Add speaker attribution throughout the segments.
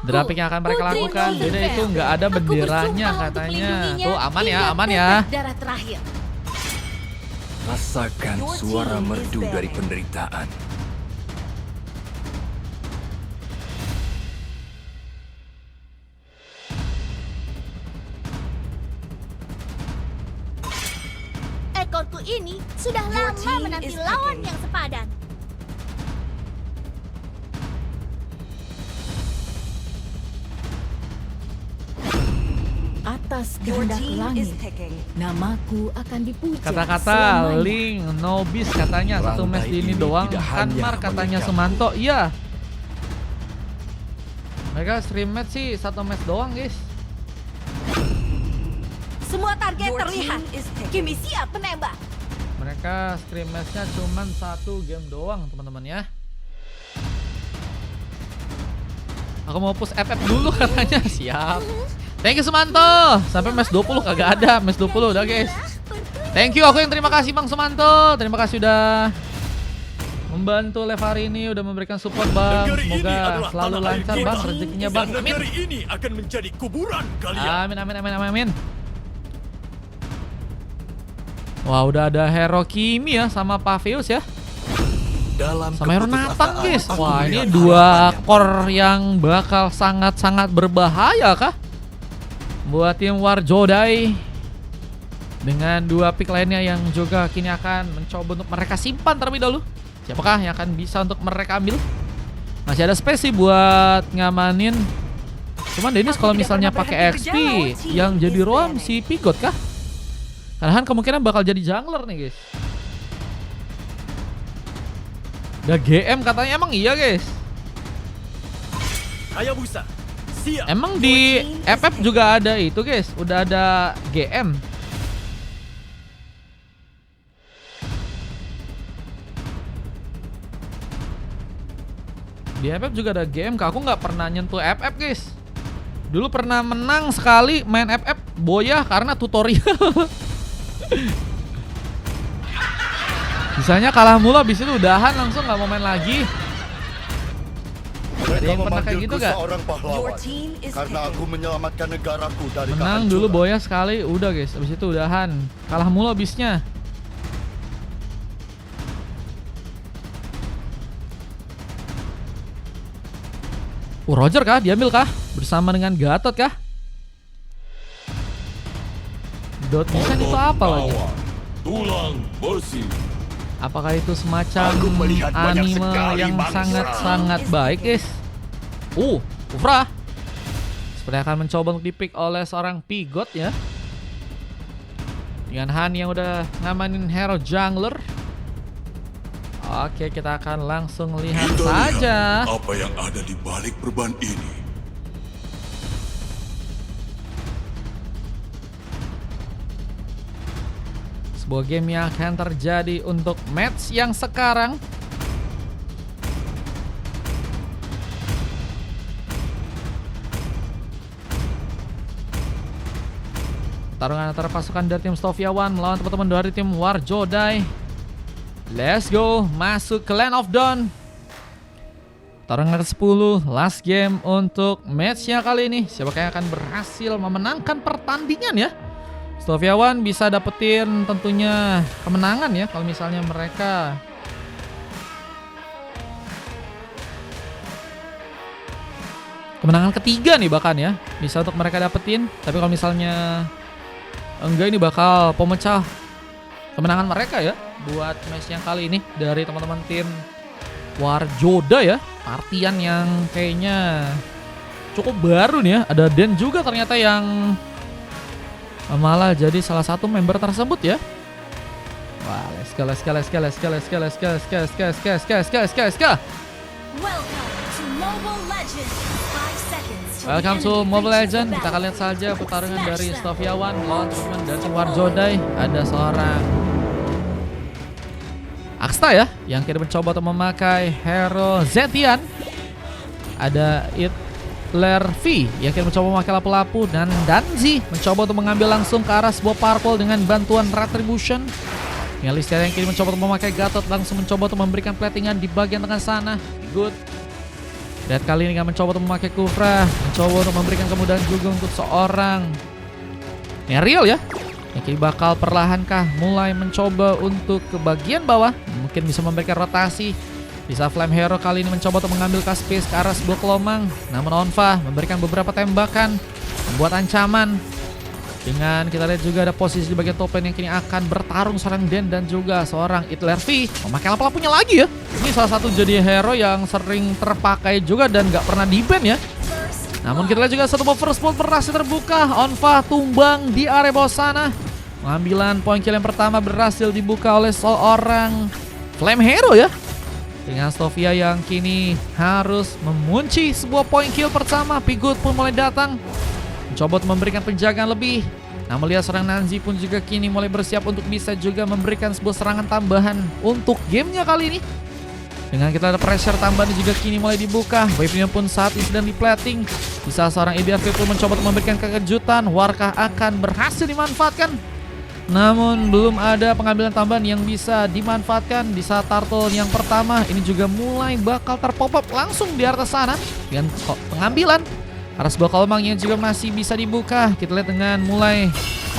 Speaker 1: Draping yang akan mereka lakukan. Beda itu nggak ada benderanya katanya. Tuh aman ya, aman ya.
Speaker 2: Darah terakhir.
Speaker 3: Rasakan suara merdu dari penderitaan.
Speaker 2: Ekorku ini sudah lama menanti lawan yang sepadan.
Speaker 4: Atas kehendak langit, namaku akan dipuja.
Speaker 1: Kata-kata Link, Nobis katanya satu match di ini doang. Kanmar katanya Sumanto, iya. Mereka stream match sih satu match doang guys.
Speaker 2: Semua target terlihat. Kimi siap menembak.
Speaker 1: Mereka stream matchnya cuman satu game doang teman-teman ya. Aku mau push FF dulu katanya. Siap. Thank you Sumanto. Sampai match 20 kagak ada. Match 20 udah guys. Thank you, aku yang terima kasih Bang Sumanto. Terima kasih udah membantu live hari ini, udah memberikan support Bang. Semoga selalu lancar Bang rezekinya Bang. Amin.
Speaker 5: Negeri ini akan menjadi kuburan kalian.
Speaker 1: Amin amin amin amin amin. Wah, udah ada Hero Kimi ya sama Paveus ya. Sama Hero Nathan guys. Wah, ini dua core yang bakal sangat-sangat berbahaya kah buat tim Warjodai. Dengan dua pick lainnya yang juga kini akan mencoba untuk mereka simpan terlebih dahulu. Siapakah yang akan bisa untuk mereka ambil? Masih ada space sih buat ngamanin. Cuman Dennis kalau misalnya pakai XP yang jadi roam si Pigot kah? Karena kemungkinan bakal jadi jungler nih guys. Udah GM katanya, emang iya guys.
Speaker 5: Hayabusa, siap.
Speaker 1: Emang di FF juga ada itu guys, udah ada GM. Di FF juga ada GM, aku nggak pernah nyentuh FF guys. Dulu pernah menang sekali main FF boyah karena tutorial. Bisanya kalah mulu, abis itu udahan langsung nggak mau main lagi. Ada yang pernah kayak gitu gak?
Speaker 6: Karena aku menyelamatkan negaraku dari
Speaker 1: Menang dulu boya sekali, udah guys, abis itu udahan. Kalah mulu abisnya. Roger kah? Diambil kah? Bersama dengan Gatot kah? Dot Mission itu apa lagi?
Speaker 5: Tulang bersih.
Speaker 1: Apakah itu semacam anime yang sangat-sangat baik guys? Ufra seperti akan mencoba untuk dipick oleh seorang Pigot ya. Dengan Han yang udah ngamanin hero jungler. Oke, kita akan langsung lihat saja
Speaker 5: apa yang ada di balik perban ini.
Speaker 1: sebuah game yang akan terjadi untuk match yang sekarang. Pertarungan antara pasukan dari tim Stovia One melawan teman-teman dari tim Warjodai. Let's go, masuk ke Land of Dawn. Pertarungan ke-10, last game untuk matchnya kali ini. Siapakah yang akan berhasil memenangkan pertandingan ya? Stovia One bisa dapetin tentunya kemenangan ya kalau misalnya mereka kemenangan ketiga nih bahkan ya, bisa untuk mereka dapetin. Tapi kalau misalnya enggak, ini bakal pemecah kemenangan mereka ya buat match yang kali ini dari teman-teman tim Warjoda ya. Artian yang kayaknya cukup baru nih ya. Ada Den juga ternyata yang malah jadi salah satu member tersebut ya. Wah, let's go, let's go, let's go, let's go, let's go, let's go, let's go, let's go, let's go, let's go, let's go, let's go. Welcome to Mobile Legends. Kita akan lihat saja pertarungan dari Stovia One melawan teman dari Warjodai. Ada seorang Aksta ya yang kini mencoba untuk memakai hero Zetian. Ada Lervi yang kini mencoba memakai lapu-lapu, dan Danzi mencoba untuk mengambil langsung ke arah sebuah purple dengan bantuan Retribution. Yang Listeria yang kini mencoba untuk memakai Gatot langsung mencoba untuk memberikan platingan di bagian tengah sana. Good. Lihat kali ini kan mencoba untuk memakai Kufra, mencoba untuk memberikan kemudahan juga untuk seorang Nerial ya. Yang kini bakal perlahankah mulai mencoba untuk ke bagian bawah, mungkin bisa memberikan rotasi. Bisa Flame Hero kali ini mencoba untuk mengambil space ke arah sebuah kelomang. Namun Onfa memberikan beberapa tembakan, membuat ancaman. Dengan kita lihat juga ada posisi di bagian top lane yang kini akan bertarung seorang Den dan juga seorang Itlervi. Memakai lampu-lampunya lagi ya. Ini salah satu jadi hero yang sering terpakai juga dan gak pernah di-ban ya. Namun kita lihat juga satu first blood berhasil terbuka. Onfa tumbang di area bawah sana. Pengambilan poin kill yang pertama berhasil dibuka oleh seorang Flame Hero ya. Dengan Sofia yang kini harus mengunci sebuah poin kill pertama. Pigut pun mulai datang, mencoba untuk memberikan penjagaan lebih. Nah, melihat seorang Nanzi pun juga kini mulai bersiap untuk bisa juga memberikan sebuah serangan tambahan untuk gamenya kali ini. Dengan kita ada pressure tambahan juga kini mulai dibuka. Wave-nya pun saat ini sedang di-plating. Bisa seorang EDRV pun mencoba untuk memberikan kekejutan. Warkah akan berhasil dimanfaatkan. Namun belum ada pengambilan tambahan yang bisa dimanfaatkan di saat turtle yang pertama. Ini juga mulai bakal terpop-up langsung di atas sana. Dengan pengambilan arah sebuah kelomang yang juga masih bisa dibuka. Kita lihat dengan mulai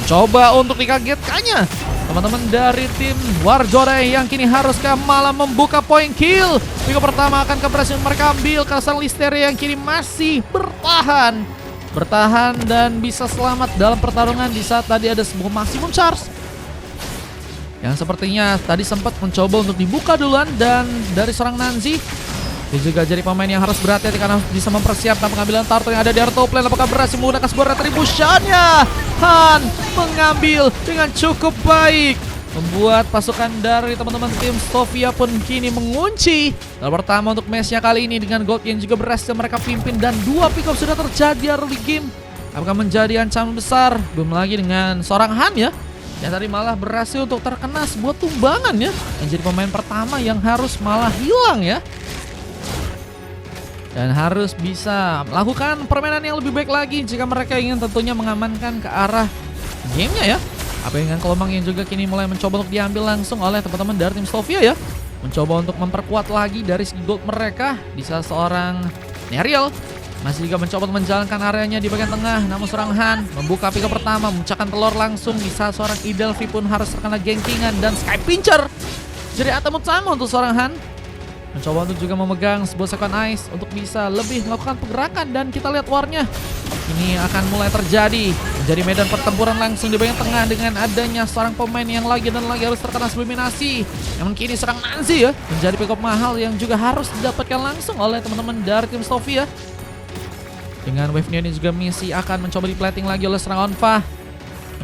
Speaker 1: mencoba untuk dikagetkannya teman-teman dari tim Warjore yang kini haruskah malah membuka poin kill. Pick pertama akan keberhasilan mereka ambil ke sang Listeria yang kini masih bertahan dan bisa selamat dalam pertarungan di saat tadi ada sebuah maximum charge yang sepertinya tadi sempat mencoba untuk dibuka duluan dan dari seorang Nanzi. Dia juga jadi pemain yang harus berhati-hati karena bisa mempersiapkan pengambilan turtle yang ada di area top lane. Apakah berhasil menggunakan sebuah retribution-nya? Han mengambil dengan cukup baik, membuat pasukan dari teman-teman tim Sofia pun kini mengunci. Dalam pertama untuk match-nya kali ini dengan gold yang juga berhasil mereka pimpin dan 2 pick up sudah terjadi early game. Apakah menjadi ancaman besar? Belum lagi dengan seorang Han ya, yang tadi malah berhasil untuk terkena sebuah tumbangan ya, yang jadi pemain pertama yang harus malah hilang ya. Dan harus bisa melakukan permainan yang lebih baik lagi jika mereka ingin tentunya mengamankan ke arah gamenya ya. Apa dengan kelomang yang juga kini mulai mencoba untuk diambil langsung oleh teman-teman dari tim Sofia ya. Mencoba untuk memperkuat lagi dari segi gold mereka. Bisa seorang Nerial masih juga mencoba untuk menjalankan areanya di bagian tengah. Namun seorang Han membuka pick up pertama, memecahkan telur langsung. Bisa seorang Idelvi pun harus terkena gengkingan dan Sky Pincher jadi item utama untuk seorang Han. Mencoba untuk juga memegang sebuah second ice untuk bisa lebih melakukan pergerakan dan kita lihat warnya. Ini akan mulai terjadi menjadi medan pertempuran langsung di bagian tengah dengan adanya seorang pemain yang lagi dan lagi harus terkena sublimasi. Namun kini seorang Nanzi ya menjadi pick up mahal yang juga harus didapatkan langsung oleh teman-teman dari tim Sofia. Dengan wave-nya ini juga misi akan mencoba di-plating lagi oleh seorang Onfa.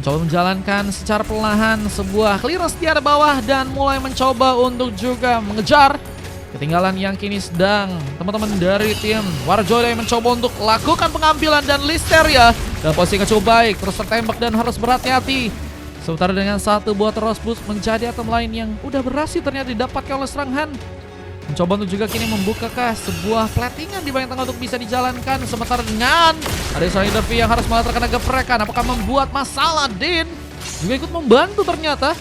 Speaker 1: Mencoba menjalankan secara perlahan sebuah clearance di area bawah dan mulai mencoba untuk juga mengejar ketinggalan yang kini sedang teman-teman dari tim Warjore mencoba untuk lakukan pengambilan dan Listeria dalam posisi yang cukup baik, terus tertembak dan harus berhati-hati. Sementara dengan satu buah terus boost menjadi item lain yang udah berhasil ternyata didapatkan oleh seorang Han. Mencoba untuk juga kini membukakah sebuah platingan di bagian tengah untuk bisa dijalankan. Sementara dengan ada seorang Idelvi yang harus malah terkena geprekan. Apakah membuat masalah? Din juga ikut membantu ternyata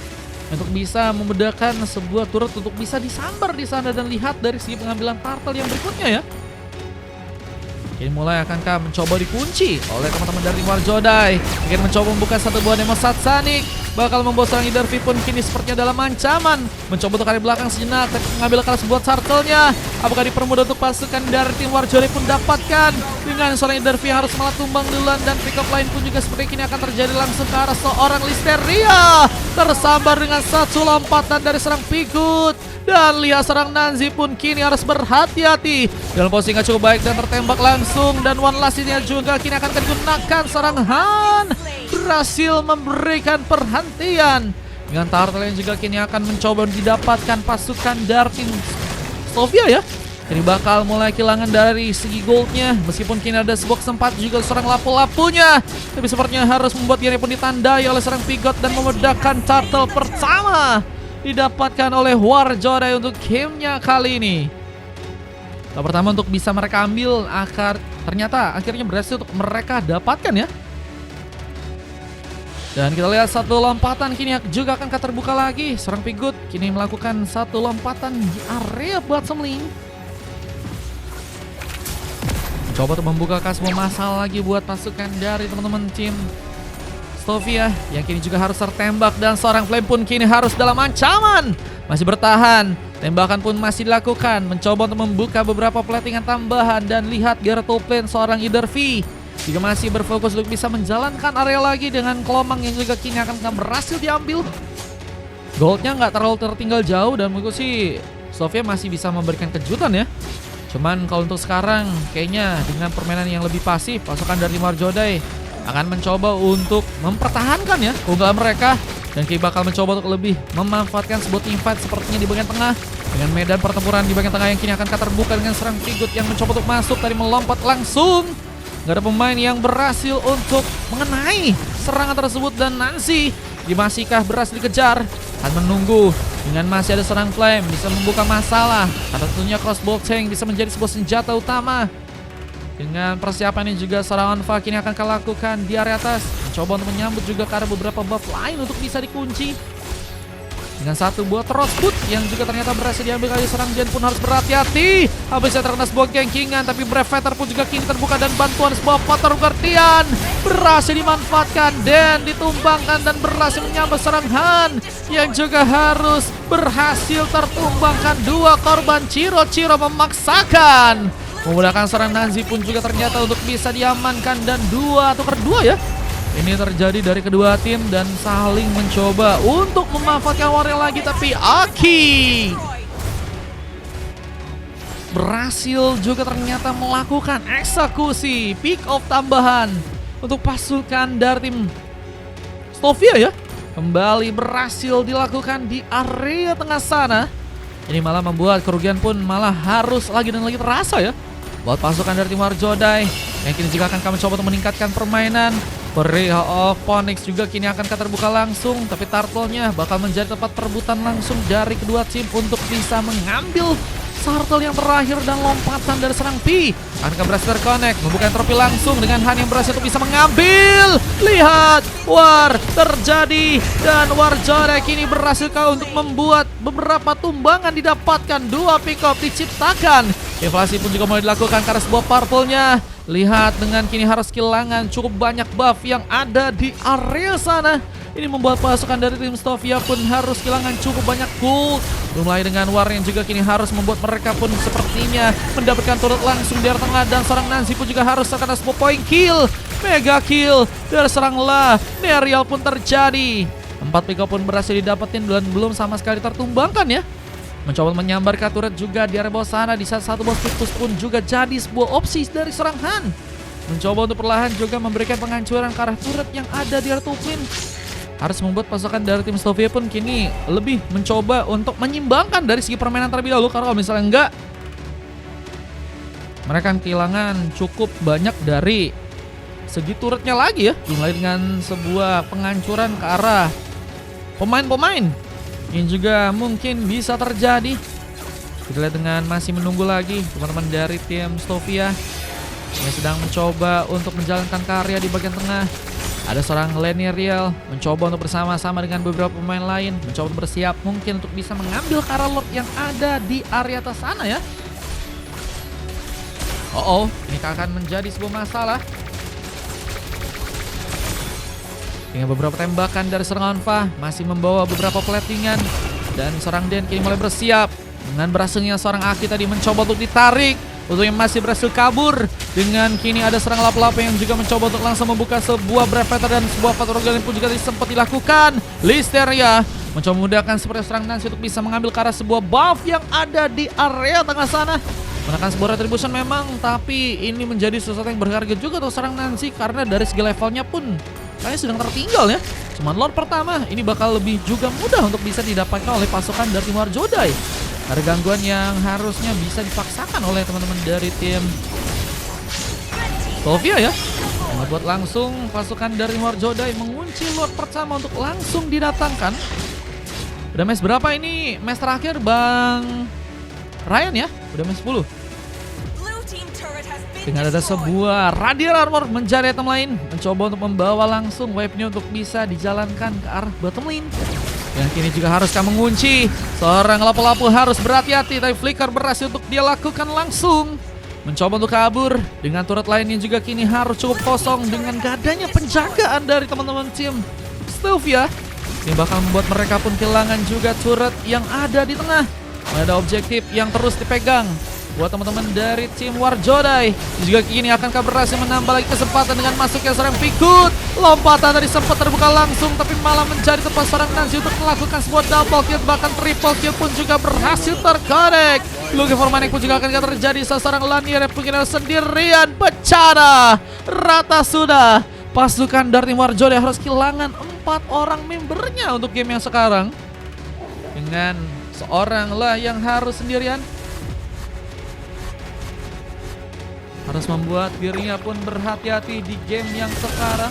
Speaker 1: untuk bisa membedakan sebuah turret untuk bisa disambar di sana dan lihat dari segi pengambilan turtle yang berikutnya ya. Kini mulai akankah mencoba dikunci oleh teman-teman dari Warjodai. Ingin mencoba membuka satu buah Nemo Satsanik. Bakal membawa seorang Idelvi pun kini sepertinya dalam ancaman. Mencoba untuk dari belakang sejenak tapi mengambil kalah sebuah turtle-nya. Apakah dipermudah untuk pasukan dari tim Warjodai pun dapatkan. Dengan seorang Idelvi yang harus malah tumbang duluan dan pick up lain pun juga seperti kini akan terjadi langsung ke arah seorang Listeria. Tersambar dengan satu lompatan dari seorang Pigut. Dan lihat seorang Nanzi pun kini harus berhati-hati. Dalam posisi yang cukup baik dan tertembak langsung. Dan one last ini juga kini akan digunakan seorang Han. Berhasil memberikan perhentian. Dengan turtle yang juga kini akan mencoba didapatkan pasukan dari tim Sofia ya. Ini bakal mulai kehilangan dari segi goldnya. Meskipun kini ada sebuah kesempatan juga seorang lapu-lapunya. Tapi sepertinya harus membuat diri pun ditandai oleh seorang Pigot dan memledakkan turtle pertama didapatkan oleh Warjore untuk gamenya kali ini. Tahap pertama untuk bisa mereka ambil ternyata akhirnya berhasil untuk mereka dapatkan ya. Dan kita lihat satu lompatan kini juga akan terbuka lagi. Seorang Pigut kini melakukan satu lompatan di area bottom lane. Coba untuk membukakan sebuah masalah lagi buat pasukan dari teman-teman tim Stovia yang kini juga harus tertembak dan seorang Flame pun kini harus dalam ancaman. Masih bertahan, tembakan pun masih dilakukan, mencoba untuk membuka beberapa platingan tambahan dan lihat Gerto Plane seorang Either V juga masih berfokus untuk bisa menjalankan area lagi dengan kelomang yang juga kini akan berhasil diambil. Goldnya nggak terlalu tertinggal jauh dan menurutku sih Stovia masih bisa memberikan kejutan ya. Cuman kalau untuk sekarang kayaknya dengan permainan yang lebih pasif, pasukan dari Marjodai akan mencoba untuk mempertahankan ya keunggulan mereka. Dan kini bakal mencoba untuk lebih memanfaatkan sebuah teamfight sepertinya di bagian tengah. Dengan medan pertempuran di bagian tengah yang kini akan terbuka dengan serang Figut yang mencoba untuk masuk tadi melompat langsung. Gak ada pemain yang berhasil untuk mengenai serangan tersebut dan Nancy masihkah berhasil dikejar. Akan menunggu dengan masih ada serang Flame bisa membuka masalah. Karena tentunya crossbow tank bisa menjadi sebuah senjata utama. Dengan persiapan ini juga serangan Anfa kini akan lakukan di area atas. Mencoba untuk menyambut juga karena beberapa buff lain untuk bisa dikunci. Dengan satu buah Trotwood yang juga ternyata berhasil diambil kali serang Jen pun harus berhati-hati. Habisnya terkena sebuah gengkingan tapi Brave Fighter pun juga kini terbuka dan bantuan sebuah Fatal Guardian berhasil dimanfaatkan dan ditumbangkan dan berhasil menyambut serang Han yang juga harus berhasil tertumbangkan. Dua korban Ciro memaksakan menggunakan serang Nanzi pun juga ternyata untuk bisa diamankan dan 2 tukar 2 ya. Ini terjadi dari kedua tim dan saling mencoba untuk memanfaatkan warrior lagi, tapi Aki berhasil juga ternyata melakukan eksekusi pick off tambahan untuk pasukan dari tim Stovia ya. Kembali berhasil dilakukan di area tengah sana. Ini malah membuat kerugian pun malah harus lagi dan lagi terasa ya buat pasukan dari tim Marjodai yang kini juga akan kami coba untuk meningkatkan permainan. Perihal of Phoenix juga kini akan terbuka langsung, tapi turtle-nya bakal menjadi tempat perebutan langsung dari kedua tim untuk bisa mengambil turtle yang terakhir dan lompatan dari serang P. Akan berhasil terconnect, membuka trofi langsung dengan Han yang berhasil untuk bisa mengambil. Lihat, war terjadi dan Warjodai kini berhasil untuk membuat beberapa tumbangan didapatkan, 2 pick up diciptakan. Inflasi pun juga mulai dilakukan karena sebuah purple-nya. Lihat dengan kini harus kehilangan cukup banyak buff yang ada di area sana. Ini membuat pasukan dari tim Stovia pun harus kehilangan cukup banyak gold. Belum lagi dengan war yang juga kini harus membuat mereka pun sepertinya mendapatkan turret langsung di area tengah. Dan seorang Nancy pun juga harus terkena sebuah point kill. Mega kill dari serang La. Nerial pun terjadi. 4 pick up pun berhasil didapetin dan belum sama sekali tertumbangkan ya. Mencoba menyambar ke turret juga di area bawah sana. Di saat satu bos Victus pun juga jadi sebuah opsi dari serang Han. Mencoba untuk perlahan juga memberikan penghancuran ke arah turret yang ada di area Tuplin. Harus membuat pasukan dari tim Stovia pun kini lebih mencoba untuk menyimbangkan dari segi permainan terlebih dahulu. Karena kalau misalnya enggak, mereka akan kehilangan cukup banyak dari segi turretnya lagi ya. Dimulai dengan sebuah penghancuran ke arah pemain-pemain. Ini juga mungkin bisa terjadi. Kita lihat dengan masih menunggu lagi teman-teman dari tim Stovia yang sedang mencoba untuk menjalankan karya di bagian tengah. Ada seorang Leniriel mencoba untuk bersama-sama dengan beberapa pemain lain, mencoba untuk bersiap mungkin untuk bisa mengambil Kara Lord yang ada di area atas sana ya. Ini akan menjadi sebuah masalah. Dengan beberapa tembakan dari serangan Anfa masih membawa beberapa platingan dan seorang Den kini mulai bersiap. Dengan berhasilnya seorang Aki tadi mencoba untuk ditarik, untuk yang masih berhasil kabur. Dengan kini ada serang lap-lap yang juga mencoba untuk langsung membuka sebuah Brave Fighter dan sebuah Fatal Guardian pun juga sempat dilakukan. Listeria mencoba memudahkan seperti serang Nancy untuk bisa mengambil ke arah sebuah buff yang ada di area tengah sana. Menekan sebuah retribution memang, tapi ini menjadi sesuatu yang berharga juga untuk serang Nancy karena dari segi levelnya pun kayaknya sedang tertinggal ya. Cuman Lord pertama ini bakal lebih juga mudah untuk bisa didapatkan oleh pasukan dari tim Warjodai. Ada gangguan yang harusnya bisa dipaksakan oleh teman-teman dari tim Stovia ya. Membuat langsung pasukan dari Warjodai mengunci Lord pertama untuk langsung didatangkan. Udah match berapa ini? Match terakhir Bang Ryan ya? Udah match 10. Dengan ada sebuah Radiant Armor menjadi item lain, mencoba untuk membawa langsung wave-nya untuk bisa dijalankan ke arah bottom lane. Yang kini juga haruskah mengunci. Seorang lapu-lapu harus berhati-hati, tapi Flicker berhasil untuk dia lakukan langsung. mencoba untuk kabur dengan turret lain yang juga kini harus cukup kosong dengan gak adanya penjagaan dari teman-teman tim Stovia. Ini bakal membuat mereka pun kehilangan juga turret yang ada di tengah. Ada objektif yang terus dipegang buat teman-teman dari tim Warjodai. Juga kini akankah berhasil menambah lagi kesempatan dengan masuknya seorang Pikut. Lompatan tadi sempat terbuka langsung tapi malah menjadi tempat seorang Nancy untuk melakukan sebuah double kill, bahkan triple kill pun juga berhasil terconnect. Looking for Manic pun juga akan terjadi saat seorang Lanier yang mungkin sendirian. Bencana rata sudah. Pasukan dari tim Warjodai harus kehilangan 4 orang membernya untuk game yang sekarang. Dengan seorang lah yang harus sendirian. Harus membuat dirinya pun berhati-hati di game yang sekarang.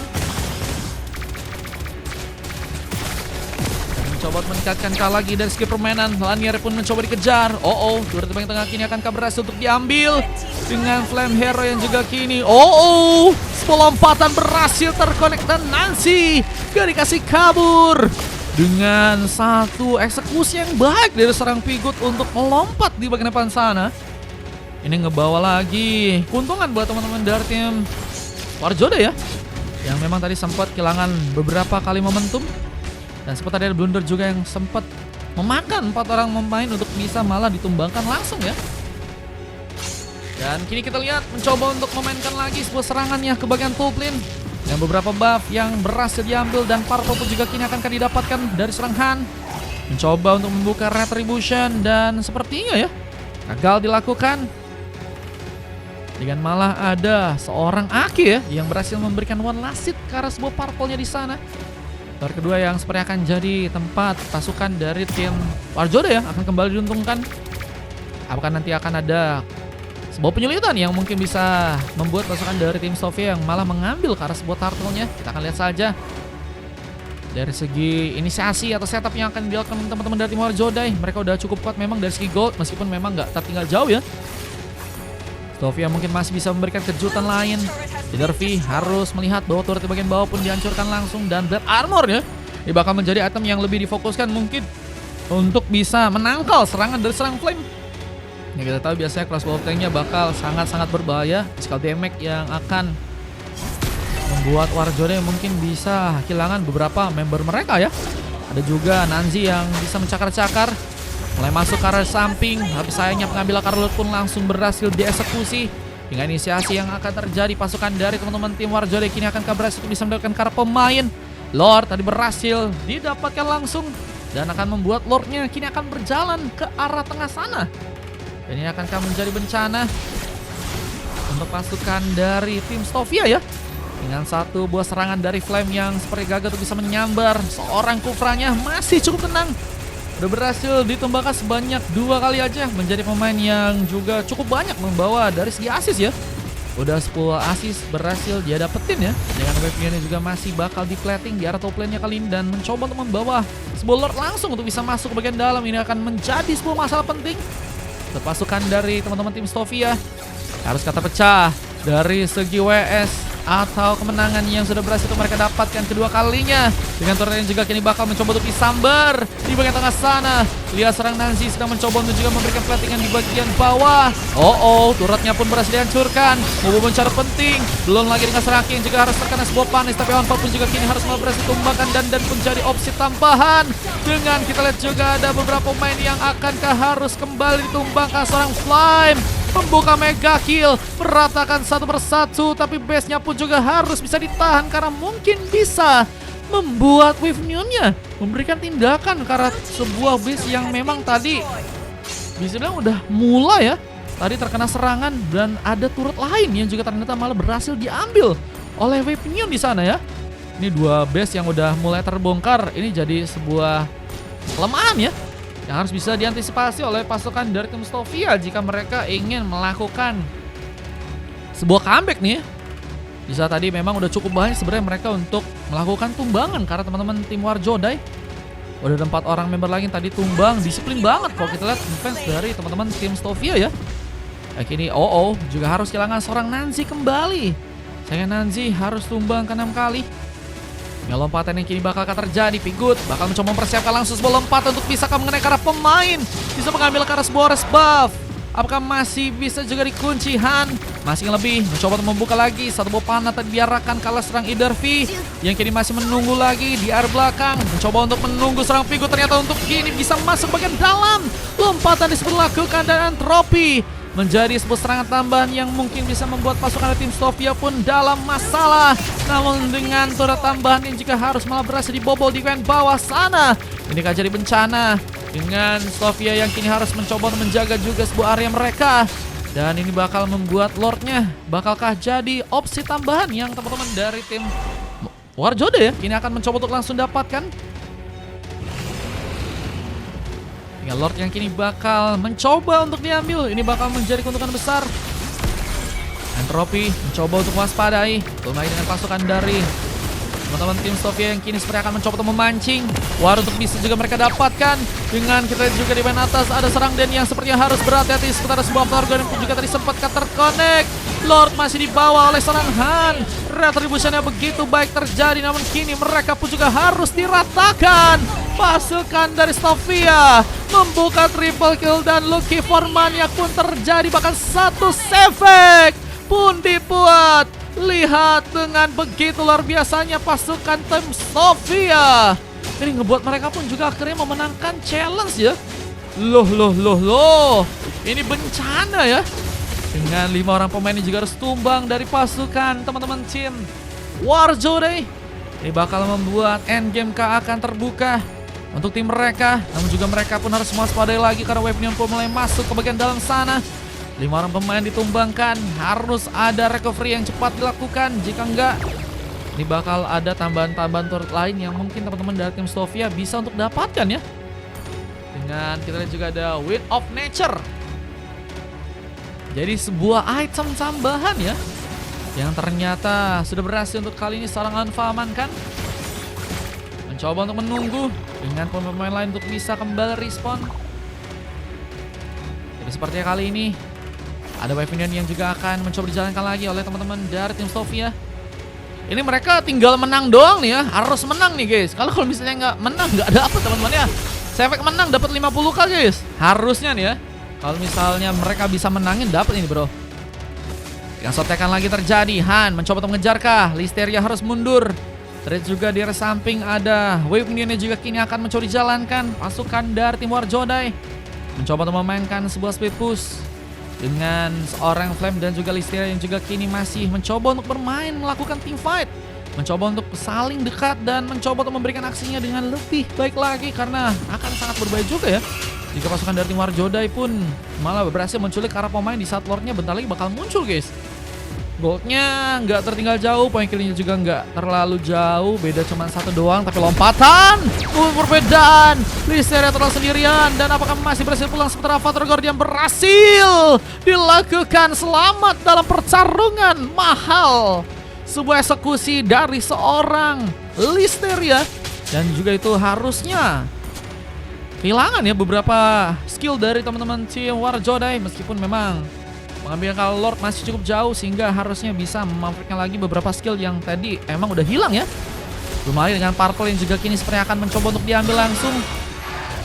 Speaker 1: Mencoba meningkatkan lagi dari segi permainan. Lanier pun mencoba dikejar. Turret yang tengah kini akan berhasil untuk diambil dengan Flame Hero yang juga kini. Lompatan berhasil terkonek dan Nancy gak dikasih kabur. Dengan satu eksekusi yang baik dari seorang Pigut untuk melompat di bagian depan sana. Ini ngebawa lagi keuntungan buat teman-teman dari tim Warjodai ya, yang memang tadi sempat kehilangan beberapa kali momentum. Dan sempat ada blunder juga yang sempat memakan 4 orang pemain untuk bisa malah ditumbangkan langsung ya. Dan kini kita lihat mencoba untuk memainkan lagi sebuah serangannya ke bagian top lane. Yang beberapa buff yang berhasil diambil dan Purple pun juga kini akan didapatkan dari serang Han. Mencoba untuk membuka Retribution dan sepertinya ya gagal dilakukan. Dengan malah ada seorang Aki ya yang berhasil memberikan one last hit ke arah sebuah Purple-nya di sana. Tower kedua yang sepertinya akan jadi tempat pasukan dari tim Warjodai ya akan kembali diuntungkan. Apakah nanti akan ada sebuah penyulitan yang mungkin bisa membuat pasukan dari tim Stovia yang malah mengambil ke arah sebuah turtle-nya? Kita akan lihat saja. Dari segi inisiasi atau setup yang akan dilakukan teman-teman dari tim Warjodai, mereka udah cukup kuat memang dari segi gold, meskipun memang nggak tertinggal jauh ya. Stovia mungkin masih bisa memberikan kejutan lain. Leader V harus melihat bahwa turret di bagian bawah pun dihancurkan langsung. Dan Blade Armor ya, ini bakal menjadi item yang lebih difokuskan mungkin untuk bisa menangkal serangan dari serang Flame. Ya kita tahu biasanya crossbow tanknya bakal sangat-sangat berbahaya. Physical damage yang akan membuat Warjodai mungkin bisa kehilangan beberapa member mereka ya. Ada juga Nanzi yang bisa mencakar-cakar, mulai masuk ke arah samping, tapi sayangnya pengambil akar loot pun langsung berhasil dieksekusi. Dengan inisiasi yang akan terjadi, pasukan dari teman-teman tim Warjodai kini akan berhasil bisa mendapatkan ke arah pemain. Lord tadi berhasil didapatkan langsung dan akan membuat Lordnya kini akan berjalan ke arah tengah sana. Dan ini akan menjadi bencana untuk pasukan dari tim Stovia ya. Dengan satu buah serangan dari Flame yang seperti gagal untuk bisa menyambar seorang Kufranya, masih cukup tenang. Udah berhasil ditumbangkan sebanyak 2 kali aja, menjadi pemain yang juga cukup banyak membawa dari segi assist ya. Udah 10 assist berhasil dia dapetin ya. Dengan wave-nya juga masih bakal di-plating di arah top lane-nya kali ini dan mencoba untuk membawa sebuah Lord langsung untuk bisa masuk ke bagian dalam. Ini akan menjadi sebuah masalah penting untuk pasukan dari teman-teman tim Stovia. Harus kata pecah dari segi WS atau kemenangan yang sudah berhasil mereka dapatkan kedua kalinya. Dengan turret yang juga kini bakal mencoba untuk disambar di bagian tengah sana. Lihat serang Nancy sedang mencoba untuk juga memberikan platingan di bagian bawah. Turretnya pun berhasil dihancurkan. Mobil mencari penting. Belum lagi dengan serang yang juga harus terkena sebuah panis, tapi Onpa pun juga kini harus berhasil tumbangkan dan menjadi opsi tambahan. Dengan kita lihat juga ada beberapa pemain yang akankah harus kembali ditumbangkan seorang Flame. Membuka mega kill, meratakan satu persatu, tapi base-nya pun juga harus bisa ditahan karena mungkin bisa membuat wave neon-nya memberikan tindakan ke arah sebuah base yang memang tadi bisa bilang udah mulai ya. Tadi terkena serangan dan ada turret lain yang juga ternyata malah berhasil diambil oleh wave neon di sana ya. Ini 2 base yang udah mulai terbongkar, ini jadi sebuah kelemahan ya, yang harus bisa diantisipasi oleh pasukan dari tim Stovia jika mereka ingin melakukan sebuah comeback nih. Bisa tadi memang udah cukup banyak sebenarnya mereka untuk melakukan tumbangan karena teman-teman tim Warjodai udah ada 4 orang member lagi tadi tumbang. Disiplin banget kalau kita lihat defense dari teman-teman tim Stovia ya. Kini juga harus kehilangan seorang Nancy kembali. Sayang Nancy harus tumbang ke 6 kali. Lompatan yang kini bakal terjadi. Pigut bakal mencoba mempersiapkan langsung sebuah lompatan untuk bisa mengenai ke arah pemain. Bisa mengambil ke arah sebuah res buff. Apakah masih bisa juga dikunci? Han masih lebih mencoba untuk membuka lagi. Satu buah panah tadi diarahkan kalah serang Idervi, yang kini masih menunggu lagi di area belakang. Mencoba untuk menunggu serang Vigo, ternyata untuk kini bisa masuk bagian dalam. Lompatan disebut lakukan dan Entropi menjadi sebuah serangan tambahan yang mungkin bisa membuat pasukan dari tim Sofia pun dalam masalah. Namun dengan turret tambahan yang juga harus malah berhasil dibobol di bagian bawah sana. Ini akan jadi bencana dengan Sofia yang kini harus mencoba untuk menjaga juga sebuah area mereka. Dan ini bakal membuat Lordnya bakalkah jadi opsi tambahan yang teman-teman dari tim Warjoda ya kini akan mencoba untuk langsung dapatkan. Tinggal Lord yang kini bakal mencoba untuk diambil. Ini bakal menjadi keuntungan besar. Entropi mencoba untuk waspadai. Belum lagi dengan pasukan dari teman-teman tim Sofia yang kini seperti akan mencoba untuk memancing. War untuk bisa juga mereka dapatkan. Dengan kita juga di bagian atas ada serang Den yang sepertinya harus berhati-hati sekitar sebuah Targon yang juga tadi sempat terkonek. Lord masih dibawa oleh seorang Han. Retributionnya begitu baik terjadi, namun kini mereka pun juga harus diratakan. Pasukan dari Sofia membuka triple kill dan Lucky Formania pun terjadi, bahkan satu sefek pun dibuat. Lihat dengan begitu luar biasanya pasukan tim Sofia. Ini ngebuat mereka pun juga akhirnya memenangkan challenge ya. Loh. Ini bencana ya. Dengan 5 orang pemain ini juga harus tumbang dari pasukan teman-teman tim Warjoda. Ini bakal membuat endgame akan terbuka untuk tim mereka. Namun juga mereka pun harus waspadai lagi karena Wave Neon pun mulai masuk ke bagian dalam sana. 5 orang pemain ditumbangkan, harus ada recovery yang cepat dilakukan. Jika enggak, ini bakal ada tambahan-tambahan turret lain yang mungkin teman-teman dari tim Sofia bisa untuk dapatkan ya. Dengan kita lihat juga ada Wind of Nature. Jadi sebuah item tambahan ya, yang ternyata sudah berhasil untuk kali ini seorang Anfa amankan. Mencoba untuk menunggu dengan pemain lain untuk bisa kembali respawn. Jadi sepertinya kali ini ada Wave Union yang juga akan mencoba dijalankan lagi oleh teman-teman dari tim Sofia. Ini mereka tinggal menang doang nih ya. Harus menang nih guys. Kalau misalnya nggak menang nggak ada apa teman-teman ya. Sefek menang dapat 50k guys. Harusnya nih ya. Kalau misalnya mereka bisa menangin dapat ini bro. Yang sotekan lagi terjadi. Han mencoba untuk mengejar kah. Listeria harus mundur. Terus juga di area samping ada Wave Union yang juga kini akan mencoba dijalankan. Pasukan dari tim Warjoda mencoba untuk memainkan sebuah speed push dengan seorang Flame dan juga Listeria yang juga kini masih mencoba untuk bermain, melakukan team fight, mencoba untuk saling dekat dan mencoba untuk memberikan aksinya dengan lebih baik lagi karena akan sangat berbahaya juga ya jika pasukan dari tim Warjoda pun malah berhasil menculik arah pemain di saat Lordnya bentar lagi bakal muncul guys. Goldnya nggak tertinggal jauh, poin killnya juga nggak terlalu jauh, beda cuma satu doang, tapi lompatan perbedaan. Listeria terlalu sendirian dan apakah masih berhasil pulang sementara Avatar Guardian berhasil dilakukan. Selamat dalam pertarungan mahal, sebuah eksekusi dari seorang Listeria dan juga itu harusnya kehilangan ya beberapa skill dari teman-teman tim Warjoda meskipun memang pengambilan kalau Lord masih cukup jauh sehingga harusnya bisa memanfaatkan lagi beberapa skill yang tadi emang udah hilang ya. Belum lagi dengan Purple yang juga kini sepertinya akan mencoba untuk diambil langsung.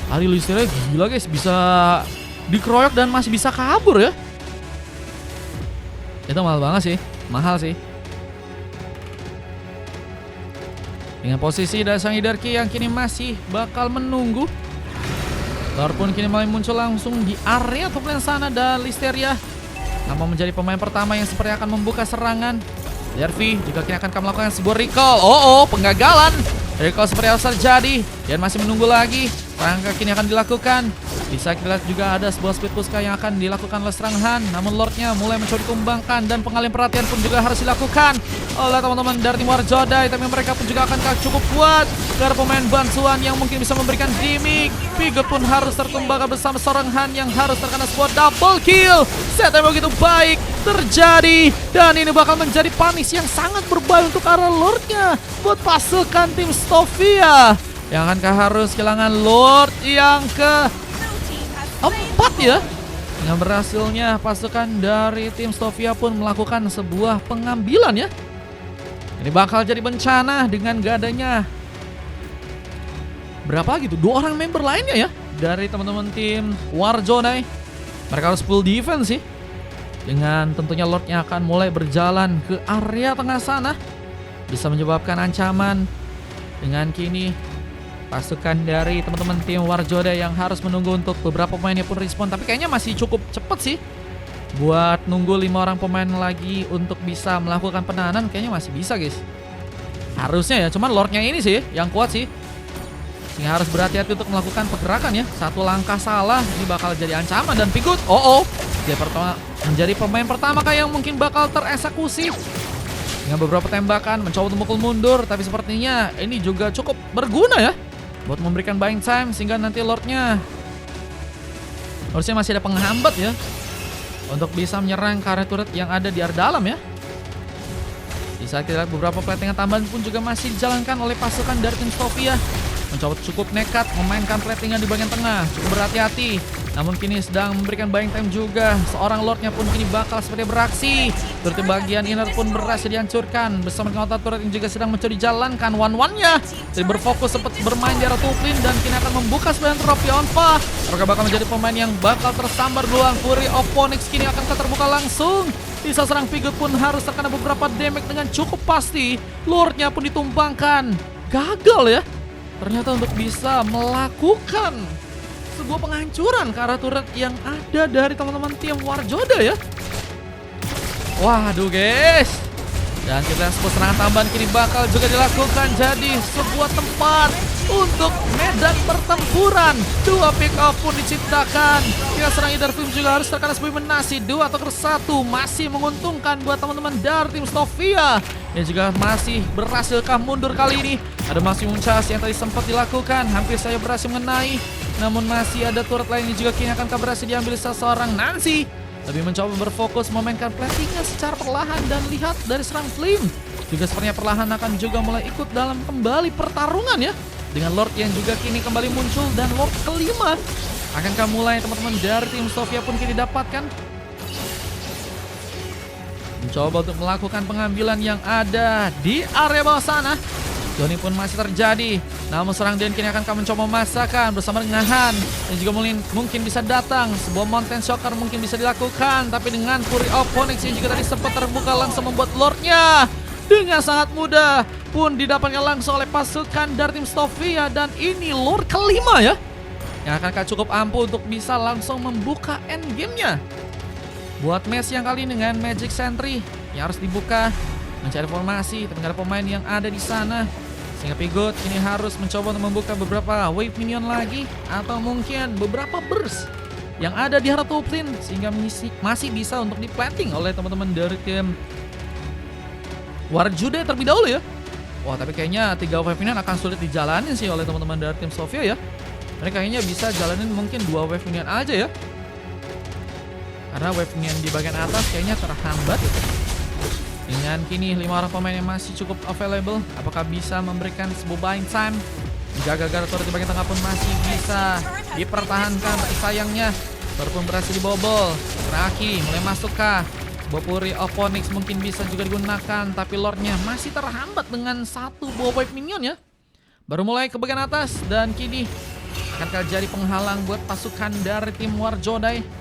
Speaker 1: Ari Listeria gila guys, bisa dikeroyok dan masih bisa kabur ya. Itu mahal banget sih, mahal sih. Dengan posisi dari sang Hidarki yang kini masih bakal menunggu. Lord pun kini mulai muncul langsung di area top lane sana dan Listeria namun menjadi pemain pertama yang seperti akan membuka serangan. Dervi juga kini akan melakukan sebuah recall. Penggagalan. Recall seperti harus terjadi dan masih menunggu lagi. Perangkat kini akan dilakukan. Bisa kita lihat juga ada sebuah speed push yang akan dilakukan oleh serangan. Namun Lordnya mulai mencoba ditumbangkan dan pengalihan perhatian pun juga harus dilakukan oleh teman-teman dari tim Warjoda. Tapi mereka pun juga akan cukup kuat karena pemain bantuan yang mungkin bisa memberikan gimmick. Pigot pun harus tertumbangkan bersama seorang Han yang harus terkena sebuah double kill. Set yang begitu baik terjadi dan ini bakal menjadi panis yang sangat berbahaya untuk arah Lordnya buat pasukan tim Sofia yang akankah harus kehilangan Lord yang keempat ya. Dengan berhasilnya pasukan dari tim Sofia pun melakukan sebuah pengambilan ya. Ini bakal jadi bencana dengan gak adanya berapa gitu, 2 orang member lainnya ya dari teman-teman tim Warjoda. Mereka harus full defense sih. Dengan tentunya Lordnya akan mulai berjalan ke area tengah sana. Bisa menyebabkan ancaman. Dengan kini pasukan dari teman-teman tim Warjoda yang harus menunggu untuk beberapa pemainnya pun respon. Tapi kayaknya masih cukup cepet sih. Buat nunggu 5 orang pemain lagi untuk bisa melakukan penahanan kayaknya masih bisa guys. Harusnya ya, cuman Lordnya ini sih yang kuat sih. Sehingga harus berhati-hati untuk melakukan pergerakan ya. Satu langkah salah ini bakal jadi ancaman. Dan Pigut, dia menjadi pemain pertama kayak yang mungkin bakal tereksekusi. Dengan beberapa tembakan mencoba untuk mukul mundur. Tapi sepertinya ini juga cukup berguna ya, buat memberikan buying time. Sehingga nanti Lordnya harusnya masih ada penghambat ya, untuk bisa menyerang karet turret yang ada di area dalam ya. Bisa kita lihat beberapa platingan tambahan pun juga masih dijalankan oleh pasukan dari tim Sofia. Mencoba cukup nekat memainkan platingan di bagian tengah. Cukup berhati-hati. Namun kini sedang memberikan buying time juga. Seorang Lordnya pun kini bakal seperti beraksi. Turret bagian inner pun berhasil dihancurkan. Bersama dengan otot turret yang juga sedang mencoba dijalankan one-one-nya. Jadi berfokus sempat bermain di arah Tuplin. Dan kini akan membuka 9 trofi Onfa. Mereka bakal menjadi pemain yang bakal tersambar duluan. Fury of Phoenix kini akan terbuka langsung. Bisa serang Pigut pun harus terkena beberapa damage dengan cukup pasti. Lordnya pun ditumbangkan. Gagal ya ternyata untuk bisa melakukan sebuah penghancuran ke arah turret yang ada dari teman-teman tim Warjoda ya. Waduh guys. Dan kita lihat sebuah serangan tambahan kini bakal juga dilakukan. Jadi sebuah tempat untuk medan pertempuran. 2 pick up pun diciptakan. Kita serang Idar Film juga harus terkena sebuah menasi. 2 atau 1 masih menguntungkan buat teman-teman dari tim Sofia. Yang juga masih berhasilkah mundur kali ini. Ada maksimum charge yang tadi sempat dilakukan. Hampir saya berhasil mengenai. Namun masih ada turret lain yang juga kini akan berhasil diambil seseorang Nancy. Lebih mencoba berfokus memainkan platingnya secara perlahan. Dan lihat dari serang Flame juga sepertinya perlahan akan juga mulai ikut dalam kembali pertarungan ya. Dengan Lord yang juga kini kembali muncul. Dan Lord kelima akankah mulai teman-teman dari tim Sofia pun kini dapatkan. Mencoba untuk melakukan pengambilan yang ada di area bawah sana. Johnny pun masih terjadi. Namun serang Den kini akan mencoba memaksakan bersama dengan Han. Dan juga mungkin bisa datang. Sebuah Mountain Shocker mungkin bisa dilakukan. Tapi dengan Fury of Phoenix yang juga tadi sempat terbuka langsung membuat Lordnya dengan sangat mudah pun didapatkan langsung oleh pasukan dari tim Sofia. Dan ini Lord kelima ya, yang akan cukup ampuh untuk bisa langsung membuka endgame-nya. Buat match yang kali ini dengan Magic Sentry yang harus dibuka. Mencari formasi, tapi nggak ada pemain yang ada di sana. Sehingga Pigut ini harus mencoba untuk membuka beberapa wave minion lagi. Atau mungkin beberapa burst yang ada di arah Tuplin. Sehingga masih bisa untuk diplanting oleh teman-teman dari tim Warjoda terlebih dahulu ya. Wah tapi kayaknya 3 wave minion akan sulit dijalanin sih oleh teman-teman dari tim Sofia ya. Mereka kayaknya bisa jalanin mungkin 2 wave minion aja ya. Karena wave minion di bagian atas kayaknya terhambat. Dengan kini 5 orang pemain yang masih cukup available. Apakah bisa memberikan sebuah buying time? Jaga-jaga turret di bagian tengah pun masih bisa dipertahankan. Tapi sayangnya baru pun berhasil dibobol. Raki mulai mastukkah? Sebuah Fury of Phoenix mungkin bisa juga digunakan. Tapi Lordnya masih terhambat dengan 1 buah wave minion ya. Baru mulai ke bagian atas. Dan kini akan jadi penghalang buat pasukan dari tim Warjoda.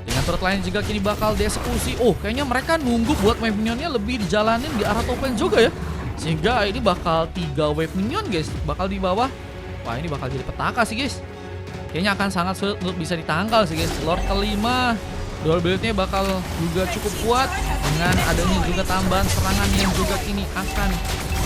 Speaker 1: Dengan turret lain juga kini bakal dieksekusi. Oh kayaknya mereka nunggu buat wave minionnya lebih dijalanin di arah top lane juga ya. Sehingga ini bakal 3 wave minion guys. Bakal di bawah. Wah ini bakal jadi petaka sih guys. Kayaknya akan sangat sulit untuk bisa ditangkal sih guys. Lord kelima, dual build-nya bakal juga cukup kuat. Dengan adanya juga tambahan serangan yang juga kini akan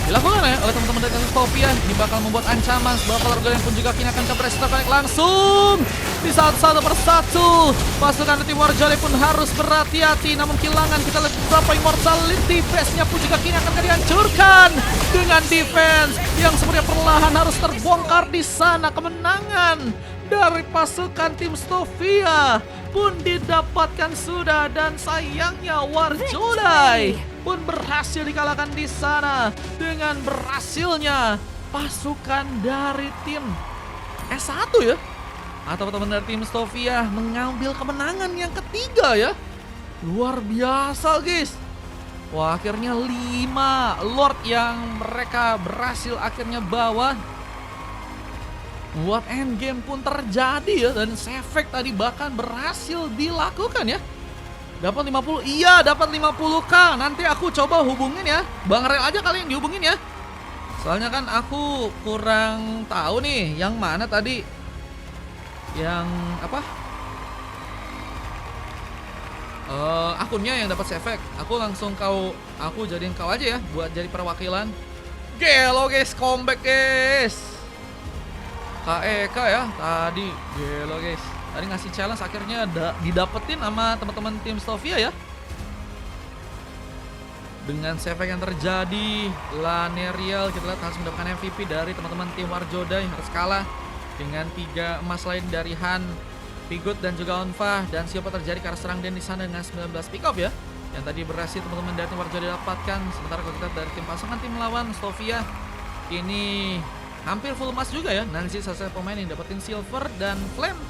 Speaker 1: dilakukan ya oleh teman-teman dari Sofia. Ini bakal membuat ancaman. Sebuah Color Guardian pun juga kini akan terconnect langsung. Di satu persatu pasukan tim Warjoda pun harus berhati-hati. Namun kehilangan kita lihat beberapa immortality. Base-nya pun juga kini akan dihancurkan. Dengan defense yang sebenarnya perlahan harus terbongkar di sana. Kemenangan dari pasukan tim Sofia pun didapatkan sudah. Dan sayangnya Warjoda pun berhasil dikalahkan di sana dengan berhasilnya pasukan dari tim S1 ya, atau teman-teman dari tim Sofia mengambil kemenangan yang ketiga ya. Luar biasa guys. Wah akhirnya 5 Lord yang mereka berhasil akhirnya bawa. Buat endgame pun terjadi ya. Dan Sefek tadi bahkan berhasil dilakukan ya. Dapat 50, iya dapat 50k. Nanti aku coba hubungin ya. Bang Rel aja kali yang dihubungin ya. Soalnya kan aku kurang tahu nih yang mana tadi. Yang apa? Akunnya yang dapat Sefek. Aku jadiin kau aja ya buat jadi perwakilan. Gelo guys, comeback guys. KEK ya tadi, gelo guys. Tadi ngasih challenge akhirnya didapetin sama teman-teman tim Stovia ya. Dengan Sefek yang terjadi, Lanerial kita lihat harus mendapatkan MVP dari teman-teman tim Warjoda yang harus kalah dengan 3 emas lain dari Han, Pigut dan juga Onfa. Dan siapa terjadi karena serang dan di sana dengan 19 pick up ya. Yang tadi berhasil teman-teman dari tim Warjoda dapatkan. Sementara kalau kita dari tim pasangan tim lawan Stovia ini hampir full emas juga ya. Nanti salah satu pemain yang dapetin silver dan Flame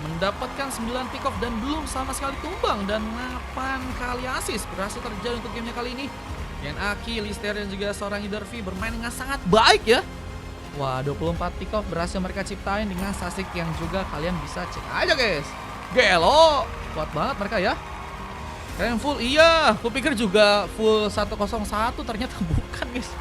Speaker 1: mendapatkan 9 pick off dan belum sama sekali tumbang. Dan 8 kali assist berhasil terjadi untuk gamenya kali ini. Dan Aki, Lister dan juga seorang Idarvi bermain dengan sangat baik ya. Wah, 24 pick off berhasil mereka ciptain dengan statistik yang juga kalian bisa cek aja guys. Gelo, kuat banget mereka ya. Kalian full, iya, aku pikir juga full 101, ternyata bukan guys.